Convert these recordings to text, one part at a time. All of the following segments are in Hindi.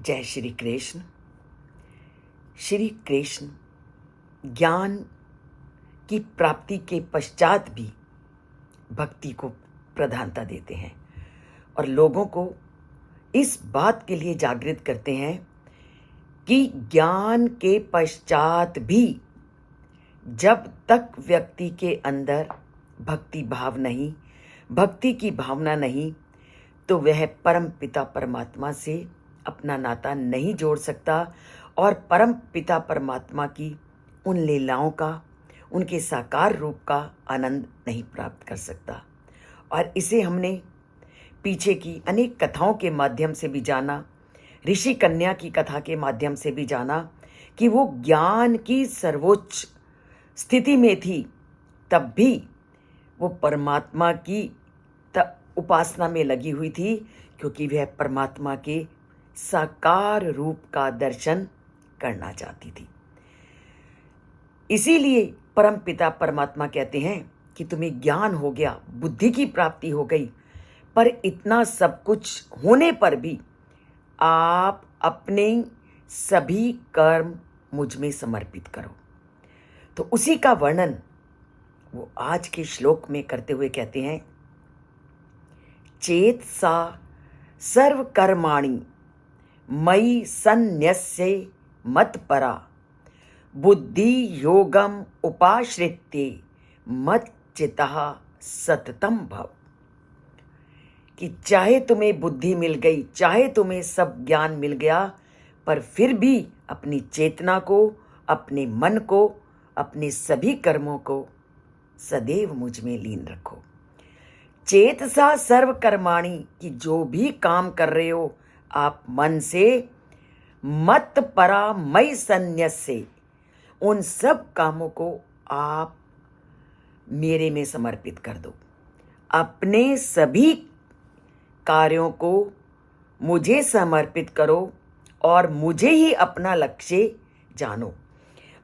जय श्री कृष्ण। श्री कृष्ण ज्ञान की प्राप्ति के पश्चात भी भक्ति को प्रधानता देते हैं और लोगों को इस बात के लिए जागृत करते हैं कि ज्ञान के पश्चात भी जब तक व्यक्ति के अंदर भक्ति भाव नहीं, भक्ति की भावना नहीं, तो वह परम पिता परमात्मा से अपना नाता नहीं जोड़ सकता और परम पिता परमात्मा की उन लीलाओं का, उनके साकार रूप का आनंद नहीं प्राप्त कर सकता। और इसे हमने पीछे की अनेक कथाओं के माध्यम से भी जाना, ऋषि कन्या की कथा के माध्यम से भी जाना कि वो ज्ञान की सर्वोच्च स्थिति में थी, तब भी वो परमात्मा की उपासना में लगी हुई थी, क्योंकि वह परमात्मा के साकार रूप का दर्शन करना चाहती थी। इसीलिए परम पिता परमात्मा कहते हैं कि तुम्हें ज्ञान हो गया, बुद्धि की प्राप्ति हो गई, पर इतना सब कुछ होने पर भी आप अपने सभी कर्म मुझ में समर्पित करो। तो उसी का वर्णन वो आज के श्लोक में करते हुए कहते हैं, चेत सा सर्व कर्माणि मयि सन्न्यस्य मत्परा बुद्धि योगम उपाश्रित्य मच्चितः सततम भव। कि चाहे तुम्हें बुद्धि मिल गई, चाहे तुम्हें सब ज्ञान मिल गया, पर फिर भी अपनी चेतना को, अपने मन को, अपने सभी कर्मों को सदैव मुझ में लीन रखो। चेतसा सर्व कर्माणि, कि जो भी काम कर रहे हो आप मन से, मत परा मई सन्न्यस्य, उन सब कामों को आप मेरे में समर्पित कर दो। अपने सभी कार्यों को मुझे समर्पित करो और मुझे ही अपना लक्ष्य जानो।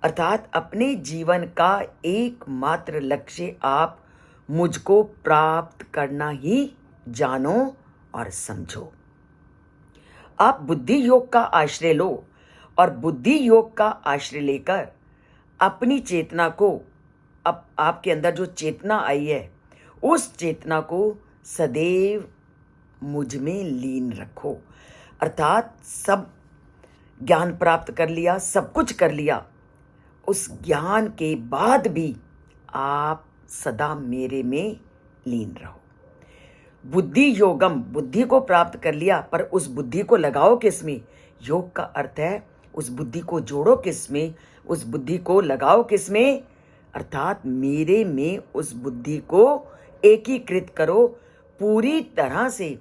अर्थात अपने जीवन का एकमात्र लक्ष्य आप मुझको प्राप्त करना ही जानो और समझो। आप बुद्धि योग का आश्रय लो और बुद्धि योग का आश्रय लेकर अपनी चेतना को, अब आपके अंदर जो चेतना आई है, उस चेतना को सदैव मुझ में लीन रखो। अर्थात सब ज्ञान प्राप्त कर लिया, सब कुछ कर लिया, उस ज्ञान के बाद भी आप सदा मेरे में लीन रहो। बुद्धि योगम, बुद्धि को प्राप्त कर लिया, पर उस बुद्धि को लगाओ किस में? योग का अर्थ है उस बुद्धि को जोड़ो किस में, उस बुद्धि को लगाओ किस में? अर्थात मेरे में उस बुद्धि को एकीकृत करो पूरी तरह से।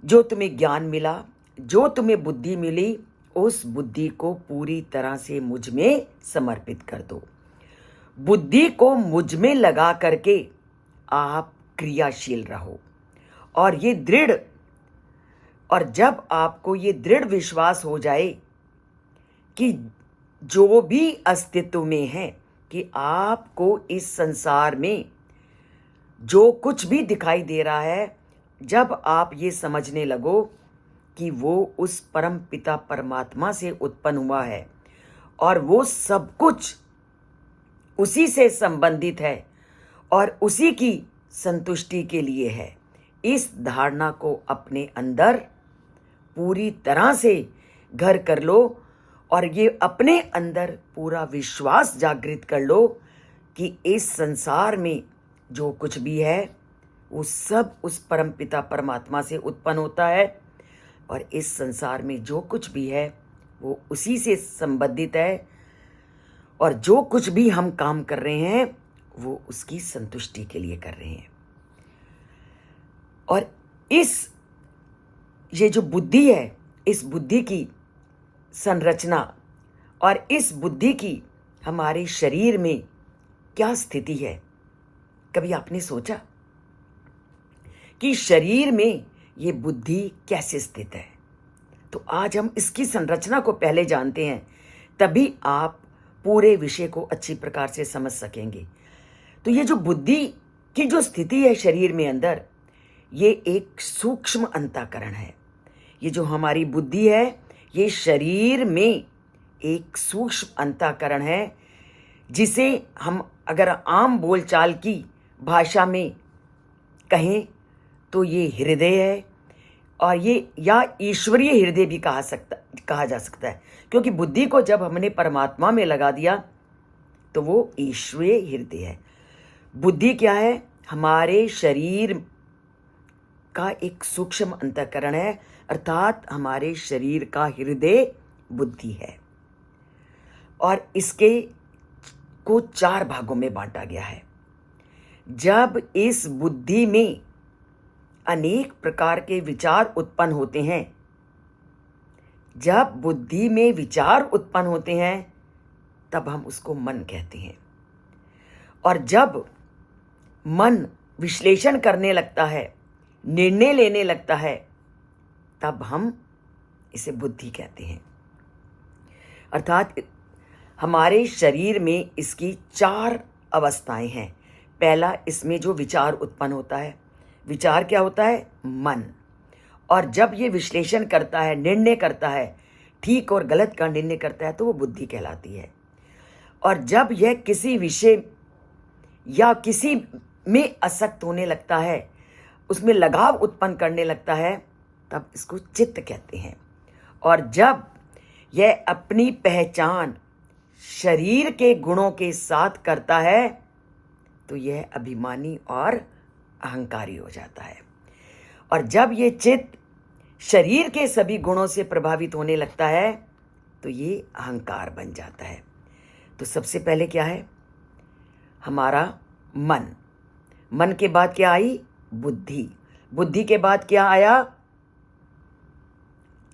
जो तुम्हें ज्ञान मिला, जो तुम्हें बुद्धि मिली, उस बुद्धि को पूरी तरह से मुझ में समर्पित कर दो। बुद्धि को मुझ में लगा करके आप क्रियाशील रहो और ये दृढ़, और जब आपको ये दृढ़ विश्वास हो जाए कि जो भी अस्तित्व में है, कि आपको इस संसार में जो कुछ भी दिखाई दे रहा है, जब आप ये समझने लगो कि वो उस परम पिता परमात्मा से उत्पन्न हुआ है और वो सब कुछ उसी से संबंधित है और उसी की संतुष्टि के लिए है, इस धारणा को अपने अंदर पूरी तरह से घर कर लो और ये अपने अंदर पूरा विश्वास जागृत कर लो कि इस संसार में जो कुछ भी है वो सब उस परम पिता परमात्मा से उत्पन्न होता है और इस संसार में जो कुछ भी है वो उसी से संबंधित है और जो कुछ भी हम काम कर रहे हैं वो उसकी संतुष्टि के लिए कर रहे हैं। और ये जो बुद्धि है, इस बुद्धि की संरचना और इस बुद्धि की हमारे शरीर में क्या स्थिति है, कभी आपने सोचा कि शरीर में ये बुद्धि कैसे स्थित है? तो आज हम इसकी संरचना को पहले जानते हैं, तभी आप पूरे विषय को अच्छी प्रकार से समझ सकेंगे। तो ये जो बुद्धि की जो स्थिति है शरीर में अंदर, ये एक सूक्ष्म अंतःकरण है। ये जो हमारी बुद्धि है, ये शरीर में एक सूक्ष्म अंतःकरण है, जिसे हम अगर आम बोलचाल की भाषा में कहें तो ये हृदय है, और ये या ईश्वरीय हृदय भी कहा जा सकता है, क्योंकि बुद्धि को जब हमने परमात्मा में लगा दिया तो वो ईश्वरीय हृदय है। बुद्धि क्या है? हमारे शरीर का एक सूक्ष्म अंतःकरण है, अर्थात हमारे शरीर का हृदय बुद्धि है। और इसके को 4 भागों में बांटा गया है। जब इस बुद्धि में अनेक प्रकार के विचार उत्पन्न होते हैं, जब बुद्धि में विचार उत्पन्न होते हैं, तब हम उसको मन कहते हैं। और जब मन विश्लेषण करने लगता है, निर्णय लेने लगता है, तब हम इसे बुद्धि कहते हैं। अर्थात हमारे शरीर में इसकी 4 अवस्थाएं हैं। पहला, इसमें जो विचार उत्पन्न होता है, विचार क्या होता है? मन। और जब ये विश्लेषण करता है, निर्णय करता है, ठीक और गलत का निर्णय करता है, तो वो बुद्धि कहलाती है। और जब यह किसी विषय या किसी में आसक्त होने लगता है, उसमें लगाव उत्पन्न करने लगता है, तब इसको चित्त कहते हैं। और जब यह अपनी पहचान शरीर के गुणों के साथ करता है, तो यह अभिमानी और अहंकारी हो जाता है। और जब ये चित्त शरीर के सभी गुणों से प्रभावित होने लगता है, तो ये अहंकार बन जाता है। तो सबसे पहले क्या है? हमारा मन। मन के बाद क्या आई? बुद्धि। बुद्धि के बाद क्या आया?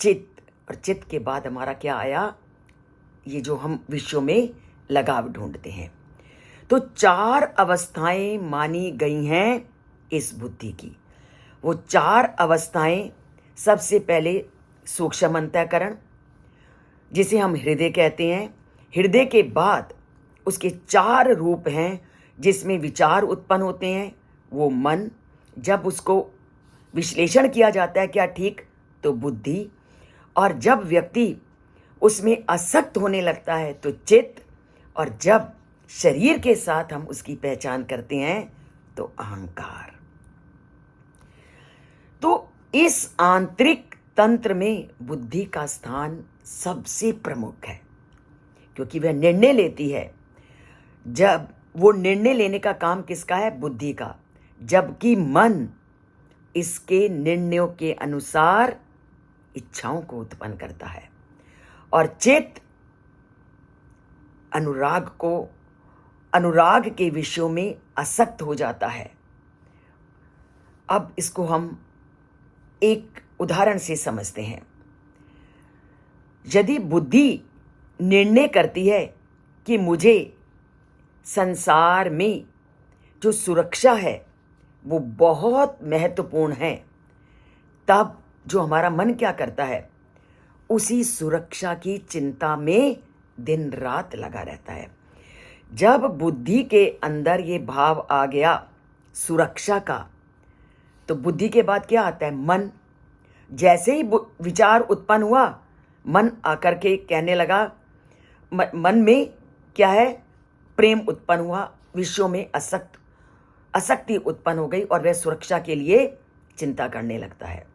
चित्त। और चित्त के बाद हमारा क्या आया? ये जो हम विषयों में लगाव ढूंढते हैं। तो 4 अवस्थाएं मानी गई हैं इस बुद्धि की। वो 4 अवस्थाएं, सबसे पहले सूक्ष्म अंतःकरण, जिसे हम हृदय कहते हैं। हृदय के बाद उसके 4 रूप हैं जिसमें विचार उत्पन्न होते हैं, वो मन। जब उसको विश्लेषण किया जाता है क्या ठीक, तो बुद्धि। और जब व्यक्ति उसमें आसक्त होने लगता है, तो चित्त। और जब शरीर के साथ हम उसकी पहचान करते हैं, तो अहंकार। तो इस आंतरिक तंत्र में बुद्धि का स्थान सबसे प्रमुख है, क्योंकि वह निर्णय लेती है। जब वो निर्णय लेने का काम किसका है? बुद्धि का। जबकि मन इसके निर्णयों के अनुसार इच्छाओं को उत्पन्न करता है। और चित्त अनुराग के विषयों में आसक्त हो जाता है। अब इसको हम एक उदाहरण से समझते हैं। यदि बुद्धि निर्णय करती है कि मुझे संसार में जो सुरक्षा है वो बहुत महत्वपूर्ण है, तब जो हमारा मन क्या करता है? उसी सुरक्षा की चिंता में दिन रात लगा रहता है। जब बुद्धि के अंदर ये भाव आ गया सुरक्षा का, तो बुद्धि के बाद क्या आता है? मन। जैसे ही विचार उत्पन्न हुआ, मन आकर के कहने लगा, मन में क्या है? प्रेम उत्पन्न हुआ, विषयों में आसक्ति उत्पन्न हो गई, और वह सुरक्षा के लिए चिंता करने लगता है।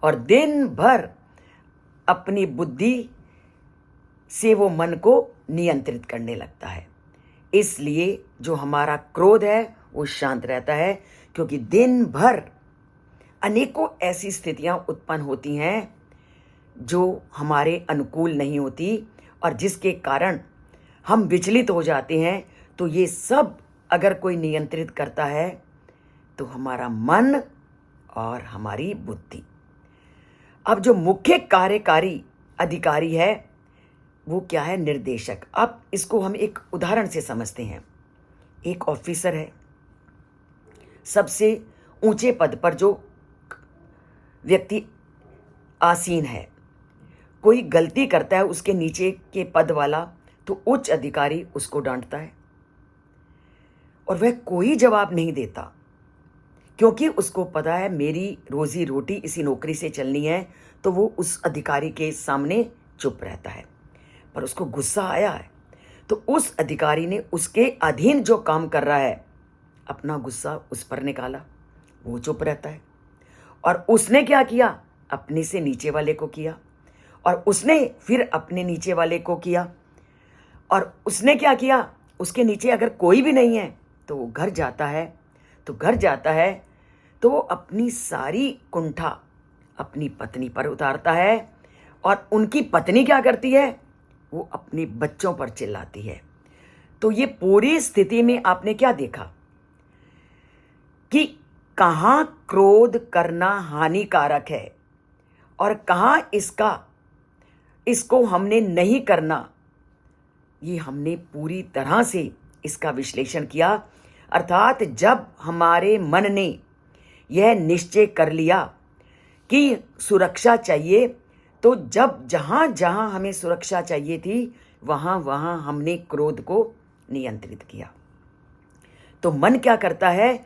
और दिन भर अपनी बुद्धि से वो मन को नियंत्रित करने लगता है। इसलिए जो हमारा क्रोध है वो शांत रहता है, क्योंकि दिन भर अनेकों ऐसी स्थितियां उत्पन्न होती हैं जो हमारे अनुकूल नहीं होती, और जिसके कारण हम विचलित हो जाते हैं। तो ये सब अगर कोई नियंत्रित करता है, तो हमारा मन और हमारी बुद्धि। अब जो मुख्य कार्यकारी अधिकारी है वो क्या है? निर्देशक। अब इसको हम एक उदाहरण से समझते हैं। एक ऑफिसर है, सबसे ऊंचे पद पर जो व्यक्ति आसीन है, कोई गलती करता है उसके नीचे के पद वाला, तो उच्च अधिकारी उसको डांटता है और वह कोई जवाब नहीं देता, क्योंकि उसको पता है मेरी रोजी रोटी इसी नौकरी से चलनी है, तो वो उस अधिकारी के सामने चुप रहता है। पर उसको गुस्सा आया है, तो उस अधिकारी ने उसके अधीन जो काम कर रहा है अपना गुस्सा उस पर निकाला, वो चुप रहता है। और उसने क्या किया, अपने से नीचे वाले को किया, और उसने फिर अपने नीचे वाले को किया, और उसने क्या किया, उसके नीचे अगर कोई भी नहीं है तो वो घर जाता है। तो घर जाता है तो वो अपनी सारी कुंठा अपनी पत्नी पर उतारता है, और उनकी पत्नी क्या करती है, वो अपने बच्चों पर चिल्लाती है। तो ये पूरी स्थिति में आपने क्या देखा कि कहाँ क्रोध करना हानिकारक है और कहाँ इसको हमने नहीं करना, ये हमने पूरी तरह से इसका विश्लेषण किया। अर्थात जब हमारे मन ने यह निश्चय कर लिया कि सुरक्षा चाहिए, तो जब जहाँ जहाँ हमें सुरक्षा चाहिए थी वहाँ वहाँ हमने क्रोध को नियंत्रित किया। तो मन क्या करता है,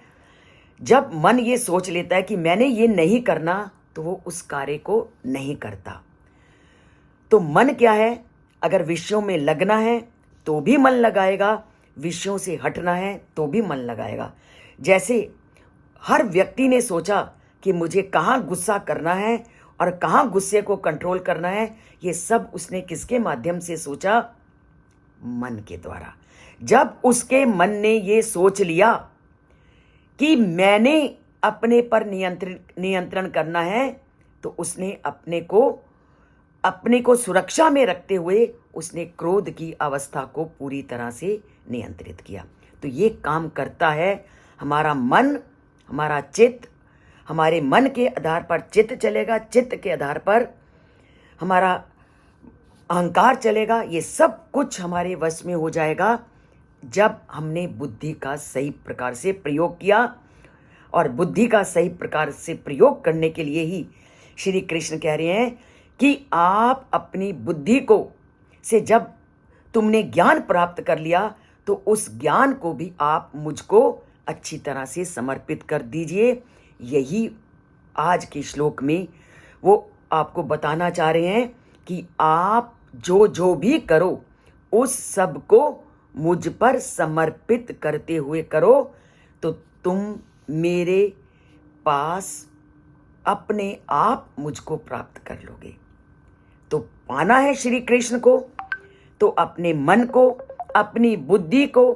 जब मन ये सोच लेता है कि मैंने ये नहीं करना, तो वो उस कार्य को नहीं करता। तो मन क्या है, अगर विषयों में लगना है तो भी मन लगाएगा, विषयों से हटना है तो भी मन लगाएगा। जैसे हर व्यक्ति ने सोचा कि मुझे कहाँ गुस्सा करना है और कहाँ गुस्से को कंट्रोल करना है, ये सब उसने किसके माध्यम से सोचा, मन के द्वारा। जब उसके मन ने ये सोच लिया कि मैंने अपने पर नियंत्रण करना है, तो उसने अपने को सुरक्षा में रखते हुए उसने क्रोध की अवस्था को पूरी तरह से नियंत्रित किया। तो ये काम करता है हमारा मन, हमारा चित्त। हमारे मन के आधार पर चित्त चलेगा, चित्त के आधार पर हमारा अहंकार चलेगा। ये सब कुछ हमारे वश में हो जाएगा जब हमने बुद्धि का सही प्रकार से प्रयोग किया। और बुद्धि का सही प्रकार से प्रयोग करने के लिए ही श्री कृष्ण कह रहे हैं कि आप अपनी बुद्धि को से जब तुमने ज्ञान प्राप्त कर लिया, तो उस ज्ञान को भी आप मुझको अच्छी तरह से समर्पित कर दीजिए। यही आज के श्लोक में वो आपको बताना चाह रहे हैं कि आप जो जो भी करो उस सब को मुझ पर समर्पित करते हुए करो, तो तुम मेरे पास अपने आप मुझको प्राप्त कर लोगे। तो पाना है श्री कृष्ण को, तो अपने मन को, अपनी बुद्धि को